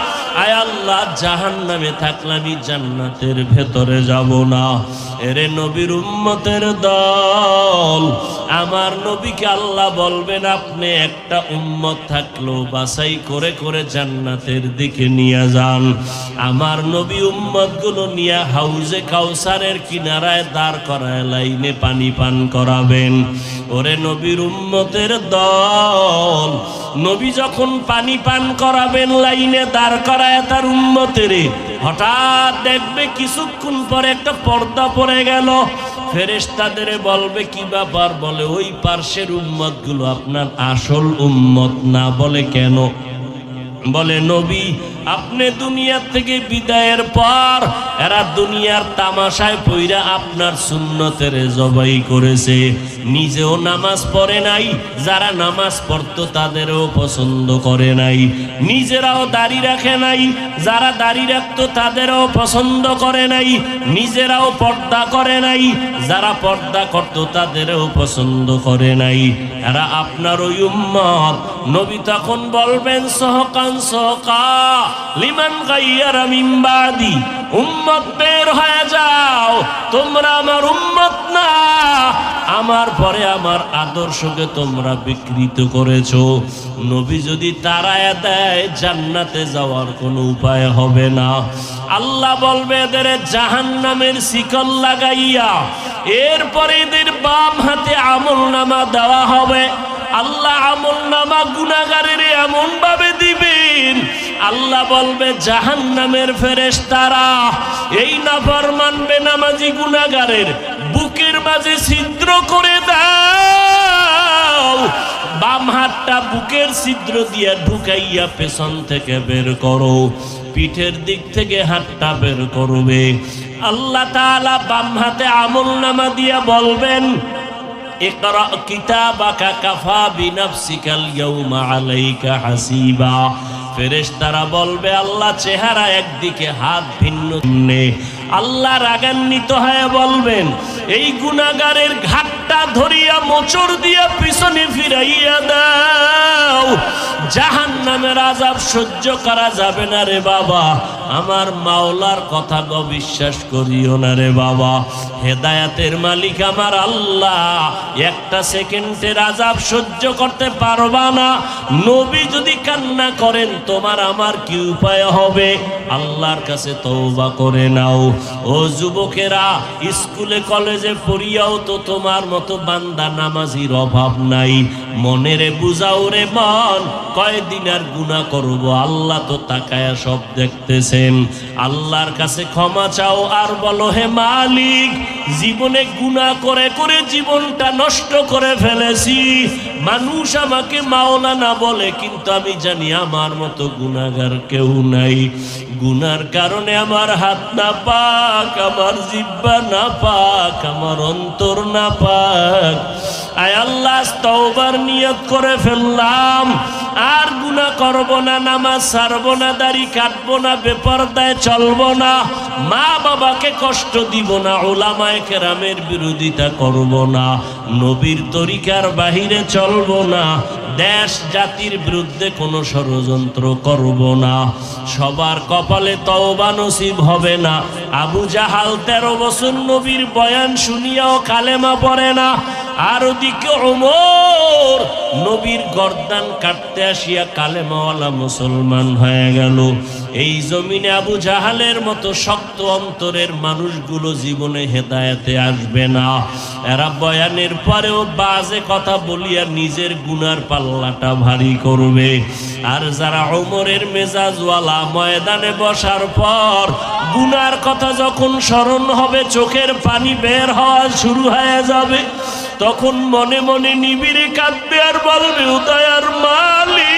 [SPEAKER 1] আয় আল্লাহ জাহান্নামে থাকলে আমি জান্নাতের ভেতরে যাব না। এরে নবীর উম্মতের দল, আমার নবীকে আল্লাহ বলবেন আপনি একটা উম্মত থাকলো বাছাই করে করে জান্নাতের দিকে নিয়ে যান। আমার নবী উম্মতগুলো নিয়ে হাউজে কাউসারের কিনারায় দাঁড় করায় লাইনে পানি পান করাবেন। ওরে নবীর উম্মতের দল, নবী যখন পানি পান করাবেন লাইনে দাঁড় করায় তার উম্মতের, হঠাৎ দেখবে কিছুক্ষণ পরে একটা পর্দা পড়ে গেল। ফেরেশতাদের বলবে কি ব্যাপার? বলে ওই পার্শ্বের উম্মতগুলো আপনার আসল উম্মত না। বলে কেন? বলে নবী আপনি দুনিয়া থেকে বিদায়ের পর এরা দুনিয়ার তামাশায় পইরা আপনার সুন্নতের জবাই করেছে, নিজেও নামাজ পড়ে নাই, যারা নামাজ পড়তো তাদেরও পছন্দ করে নাই, নিজেরাও দাড়ি রাখে নাই, যারা দাড়ি রাখতো তাদেরও পছন্দ করে নাই, নিজেরাও পর্দা করে নাই, যারা পর্দা করতো তাদেরও পছন্দ করে নাই। এরা আপনার ওই উম্মত। নবী তখন বলবেন সহকান সহকা লিমান গাইয়ারা মিন বাদি, উম্মত বের হয়ে যাও, তোমরা আমার উম্মত না, আমার পরে আমার আদর্শকে তোমরা বিকৃত করেছো। নবী যদি তাড়ায়া দেয় জান্নাতে যাওয়ার কোনো উপায় হবে না। আল্লাহ বলবে এদের জাহান্নামের শিকল লাগাইয়া এরপরে এদের বাম হাতে আমলনামা দেওয়া হবে। আল্লাহ আমলনামা গুনাহগারের এমন ভাবে দিবেন, আল্লাহ বলবে জাহান্নামের ফেরেশতারা এই নাফরমান বেনামাজি গুনাহগারের বুকের মাঝে ছিদ্র করে দাও। বাম হাতটা বুকের ছিদ্র দিয়ে ঢুকাইয়া পেছন থেকে বের করো, পিঠের দিক থেকে হাতটা বের করবে। আল্লাহ তাআলা বাম হাতে আমলনামা দিয়া বলবেন ইকরা কিতাবাকা কাফা বিনাফসিকাল ইয়াউমা আলাইকা হাসিবা। ফেরেশতারা বলবে আল্লাহ চেহারা একদিকে হাত ভিন্ন ভিন্নে। আল্লাহ রাগান্বিত হয়ে বলবেন এই গুনাহগারের ঘাটটা ধরিয়া মোচড় দিয়া পিছনে ফিরাইয়া দাও। জাহান্নামের আযাব সহ্য করা যাবে না রে বাবা, আমার মাওলার কথা বিশ্বাস করিও না রে বাবা। হেদায়েতের মালিক আমার আল্লাহ, একটা সেকেন্ডের আযাব সহ্য করতে পারবা না। নবী যদি কান্না করেন তোমার আমার কি উপায় হবে? আল্লাহর কাছে তওবা করে নাও। ও যুবকেরা, স্কুলে কলেজে পড়িয়াও তো তোমার মতো বান্দা নামাজির অভাব নাই। মনেরে বুঝাও রে মন, কয়দিন আর গুনাহ করব? আল্লাহ তো তাকায়া সব দেখতেছেন। আল্লাহর কাছে ক্ষমা চাও আর বলো হে মালিক, জীবনে গুনাহ করে করে জীবনটা নষ্ট করে ফেলেছি। মানুষ আমাকে মাওলানা বলে, কিন্তু আমি জানি আমার মতো গুনাহগার কেউ নাই। গুনার কারণে আমার হাত না পাক, আমার জিহ্বা না পাক, আমার অন্তর না পাক। আয় আল্লাহ তওবার নিয়ত করে ফেললাম, আর গুনাহ করব না, নামাজ ছাড়ব না, দাড়ি কাটবো না, বেপরদায় চলবো না, মা বাবাকে কষ্ট দিব না, উলামায়ে কেরামের বিরোধিতা করব না, নবীর তরিকার বাহিরে চলবো না, দেশ জাতির বিরুদ্ধে কোনো ষড়যন্ত্র করব না। সবার কপালে তওবা নসিব হবে না। আবু জাহাল 13 বছর নবীর বয়ান শুনিয়াও কালেমা পড়ে না, আর ওদিকে ওমর নবীর গর্দান কাটতে আসিয়া কালেমাওয়ালা মুসলমান হয়ে গেল। এই জমিনে আবু জাহালের মতো শক্ত অন্তরের মানুষগুলো জীবনে হেদায়েতে আসবে না। এরা বয়ানের পরেও বাজে কথা বলিয়া নিজের গুনার পাল্লাটা ভারী করবে। আর যারা ওমরের মেজাজওয়ালা, ময়দানে বসার পর গুনার কথা যখন স্মরণ হবে চোখের পানি বের হওয়া শুরু হয়ে যাবে, তখন মনে মনে নিবিড়ে কাঁদবে আর বলবে, ও দয়ার মালিক,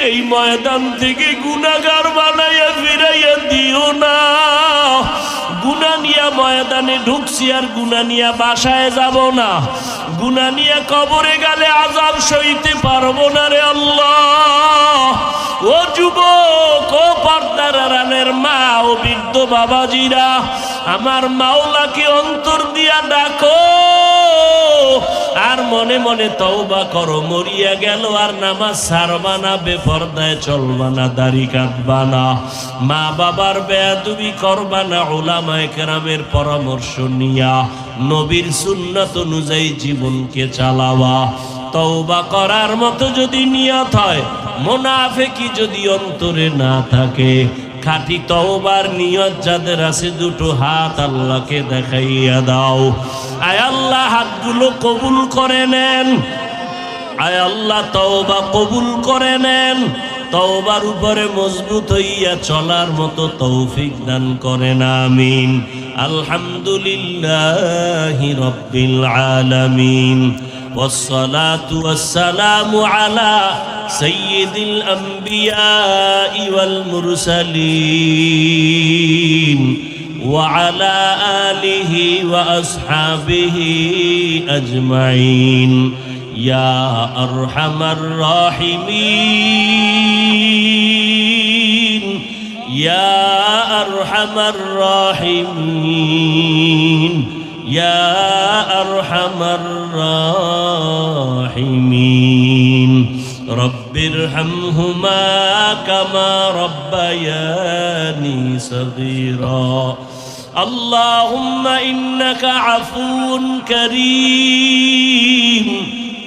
[SPEAKER 1] এই ময়দান থেকে গুনাহগার বানাইয়া ফিরাইয়া দিও না। গুনাহ নিয়া ময়দানে ঢুকছি আর গুনাহ নিয়া বাসায় যাব না, গুনাহ নিয়া কবরে গেলে আযাব সইতে পারবো না রে আল্লাহ। ও যুবক, ও পর্দার আড়ালের মা, ও বৃদ্ধ বাবাজিরা, আমার মাওলাকে অন্তর দিয়া ডাকো আর মনে মনে তওবা করো। মরিয়া গেল আর নামাজ ছাড়বা না, বেপরদায় চলবা না, দাড়ি কাটবা না, মা বাবার বেয়াদবি করবা না, উলামায়ে কেরামের পরামর্শ নিয়া নবীর সুন্নাত অনুযায়ী জীবনকে চালাবা। তওবা করার মতো যদি নিয়ত হয়, মুনাফিকি যদি অন্তরে না থাকে, খাঁটি তওবার নিয়ত যাদের আছে দুটো হাত আল্লাহকে দেখাইয়া দাও। আয় আল্লাহ, হাতগুলো কবুল করে নেন। আয় আল্লাহ, তওবা কবুল করে নেন। তওবার উপরে মজবুত হইয়া চলার মতো তৌফিক দান করেন, আমিন। আলহামদুলিল্লাহি রাব্বিল আলামিন, والصلاة والسلام على سيد الأنبياء والمرسلين وعلى آله وأصحابه أجمعين يا أرحم الراحمين يا أرحم الراحمين يا أرحم الراحمين رب ارحمهما كما ربياني صغيرا اللهم إنك عفو كريم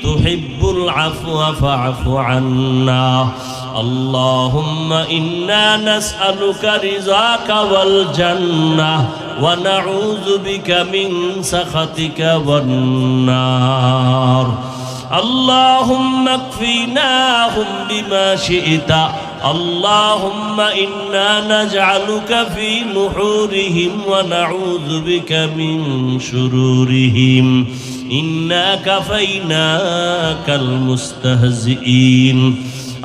[SPEAKER 1] تحب العفو فاعف عنا اللهم إنا نسألك رضاك والجنة ونعوذ بك من سخطك والنار اللهم اكفناهم بما شئت اللهم إنا نجعلك في نحورهم ونعوذ بك من شرورهم إنا كفيناك المستهزئين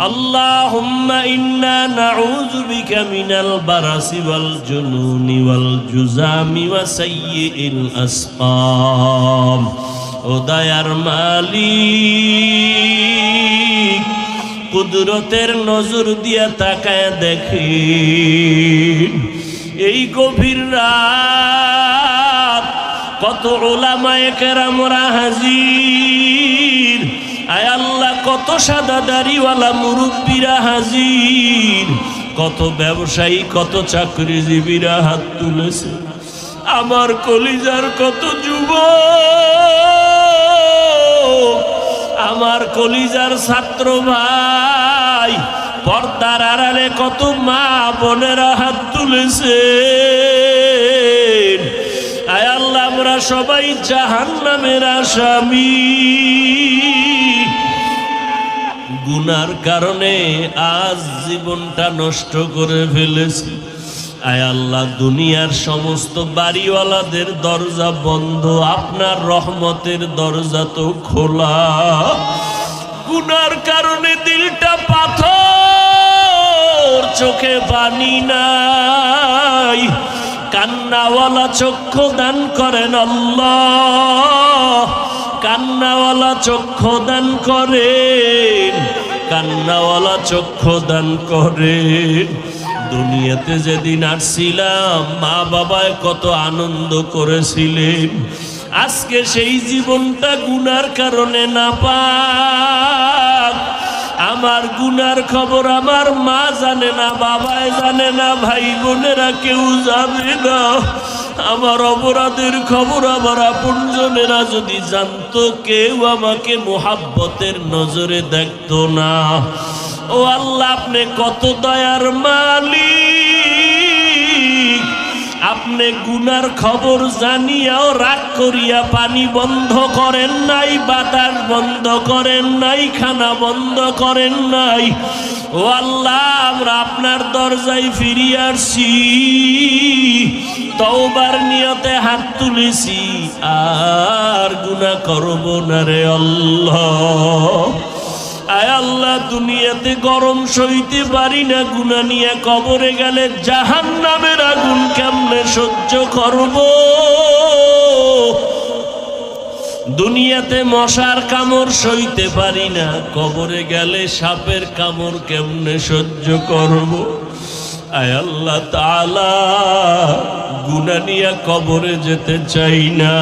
[SPEAKER 1] اللهم إنا نعوذ بك من البرص والجنون والجذام وسيء الأسقام ও দয়ার মালিক কুদরতের নজর দিয়া তাকায় দেখেন এই গভীর রাত কত উলামায়ে কেরামরা হাজির আয় আল্লাহ কত সাদা দাড়িওয়ালা মুরব্বীরা হাজির কত ব্যবসায়ী কত চাকরিজীবীরা হাত তুলেছে আমার কলিজার কত যুবক আমার কলিজার ছাত্র ভাই পর্দার আড়ালে কত মা বোনেরা হাত তুলেছে আয় আল্লাহ আমরা সবাই জাহান্নামের আসামি গুনার কারণে আজ জীবনটা নষ্ট করে ফেলেছি আয় আল্লাহ দুনিয়ার সমস্ত বাড়িওয়ালাদের দরজা বন্ধ আপনার রহমতের দরজা তো খোলা গুনার কারণে দিলটা পাথর চোখে পানি নাই কান্নাওয়ালা চক্ষু দান করেন আল্লাহ কান্নাওয়ালা চক্ষু দান করেন কান্নাওয়ালা চক্ষু দান করেন দুনিয়াতে যেদিন আসছিলাম মা বাবায় কত আনন্দ করেছিলেন আজকে সেই জীবনটা গুনার কারণে না পাক। আমার গুনার খবর আমার মা জানে না, বাবাই জানে না, ভাই বোনেরা কেউ জানে না। আমার অপরাধের খবর আমার আপনজনেরা যদি জানতো, কেউ আমাকে মোহাব্বতের নজরে দেখতো না। ও আল্লাহ, আপনি কত দয়ার মালিক। আপনি গুনার খবর জানিয়াও রাগ করিয়া পানি বন্ধ করেন নাই, বাতাস বন্ধ করেন নাই, খানা বন্ধ করেন নাই। ও আল্লাহ, আমরা আপনার দরজায় ফিরিয়ে আসছি, তওবার নিয়তে হাত তুলেছি, আর গুনাহ করব না রে আল্লাহ। আয় আল্লাহ, দুনিয়াতে গরম সইতে পারি না, গুনাহ নিয়ে কবরে গেলে জাহান্নামের আগুন কেমনে সহ্য করব? দুনিয়াতে মশার কামড় সইতে পারি না, কবরে গেলে সাপের কামড় কেমনে সহ্য করব? আয় আল্লাহ তাআলা, গুনাহ নিয়ে কবরে যেতে চাই না,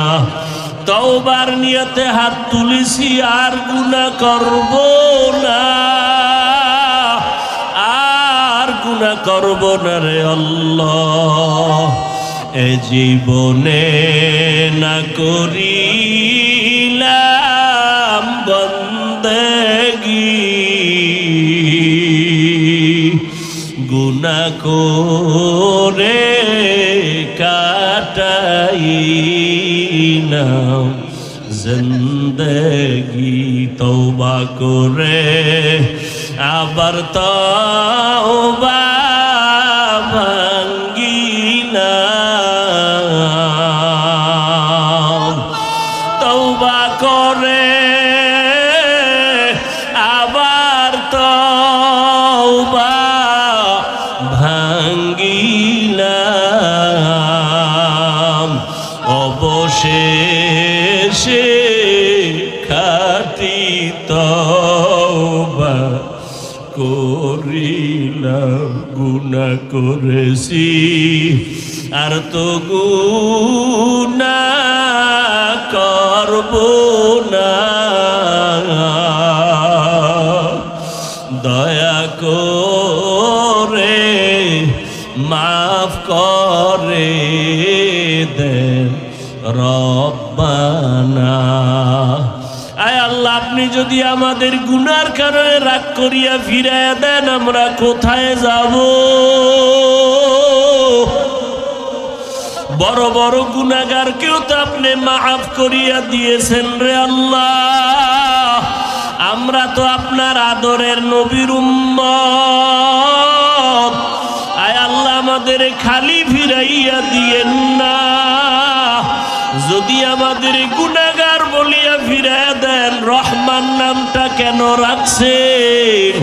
[SPEAKER 1] তওবার নিয়তে হাত তুলেছি, আর গুনাহ করব না, আর গুনাহ করব না রে আল্লাহ। এ জীবনে না করিলাম বন্দেগী, গুনাহ করে কাটাইলাম জিন্দেগি, তওবা করে আবার তওবা ভাঙ্গিলাম, তওবা করে আবার তওবা ভাঙ্গিলাম, অবশেষে খাঁটি তওবা করিলাম। গুনাহ করেছি আর তো গুনাহ করব না, দয়া করে মাফ করে দেন রব্বানা। আয় আল্লাহ, আপনি যদি আমাদের গুনার কারণে রাগ করিয়া ফিরাইয়া দেন, আমরা কোথায় যাব? বড় বড় গুনাহগারকেও তো আপনি মাফ করিয়া দিয়েছেন রে আল্লাহ। আমরা তো আপনার আদরের নবীর উম্মত। আয় আল্লাহ, আমাদের খালি ফিরাইয়া দিয়েন না। যদি আমাদের গুনাহগার বলিয়া ফিরাইয়া দেন, রহমান নামটা কেন রাখছেন?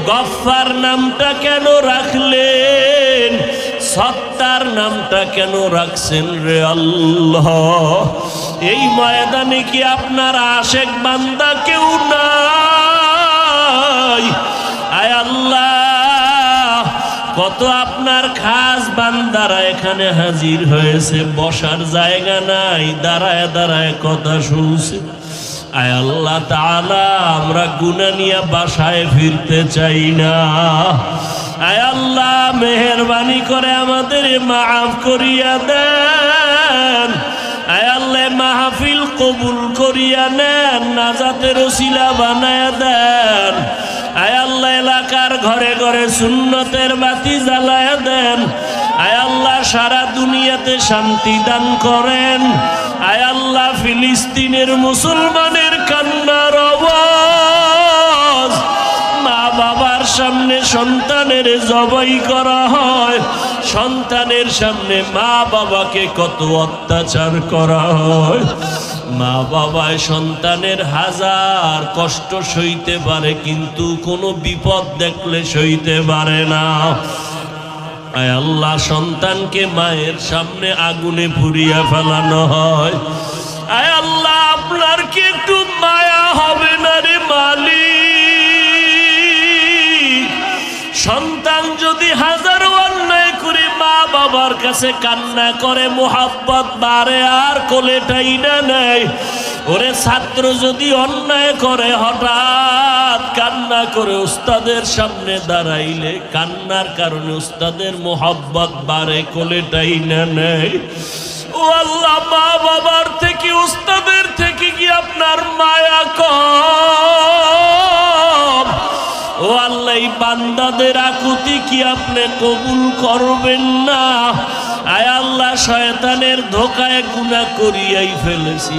[SPEAKER 1] গফফার নামটা কেন রাখলেন? সত্তার নামটা কেন রাখছেন রে আল্লাহ? এই ময়দানে কি আপনার আশেক বান্দা কেউ নাই? আয় আল্লাহ, কত আপনার খাস বান্দারা এখানে হাজির হয়েছে, বসার জায়গা নাই, দাঁড়ায় দাঁড়ায় কথা শুনছে। আয় আল্লাহ তাআলা, আমরা গুনাহ নিয়ে বাসায় ফিরতে চাই না। আয় আল্লাহ, মেহেরবানি করে আমাদের মাফ করিয়া দেন। আয় আল্লাহ, মাহফিল কবুল করিয়া নেন, নাজাতের ওসিলা বানায়া দেন। আয় আল্লাহ, এলাকার ঘরে ঘরে সুন্নতের বাতি জ্বালায়া দেন। আয় আল্লাহ, সারা দুনিয়াতে শান্তি দান করেন। আয় আল্লাহ, ফিলিস্তিনের মুসলমানের কান্নার আওয়াজ, মা বাবার সামনে সন্তানের জবাই করা হয়, সন্তানের সামনে মা বাবাকে কত অত্যাচার করা হয়। মা বাবায় সন্তানের হাজার কষ্ট সইতে পারে, কিন্তু কোনো বিপদ দেখলে সইতে পারে না। আয় আল্লাহ, সন্তানকে মায়ের সামনে আগুনে পুড়িয়া ফেলানো হয়। আয় আল্লাহ, আপনার কি একটু মায়া হবে না রে মালিক? সন্তান যদি হাজারো অন্যায় করে মা বাবা বাবার কাছে কান্না করে, মোহাব্বত বাড়ে আর কোলেটাই না নেয়। ওরে ছাত্র যদি অন্যায় করে হঠাৎ কান্না করে উস্তাদের সামনে দাঁড়াইলে কান্নার কারণে উস্তাদের মোহাব্বত বাড়ে, কোলেটাই না নেয়। ও আল্লাহ, মা বাবার থেকে উস্তাদের থেকে কি আপনার মায়া কম? ও আল্লাহ, এই বান্দাদের আকুতি কি আপনি কবুল করবেন না? আয় আল্লাহ, শয়তানের ধোকায় গুনাহ করিয়াই ফেলেছি,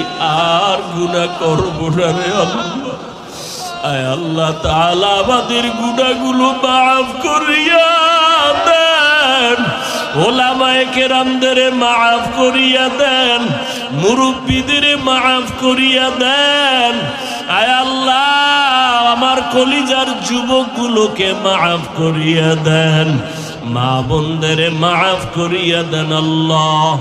[SPEAKER 1] আর গুনাহ করব না রে আল্লাহ। আয় আল্লাহ তাআলা, আমাদের গুনাহগুলো মাফ করিয়া দেন, ওলামায়ে কেরামদের মাফ করিয়া দেন, মুরব্বীদের মাফ করিয়া দেন। আয় আল্লাহ, আমার কলিজার যুবকগুলোকে মাফ করিয়া দেন, মা বোনদের মাফ করিয়া দেন আল্লাহ।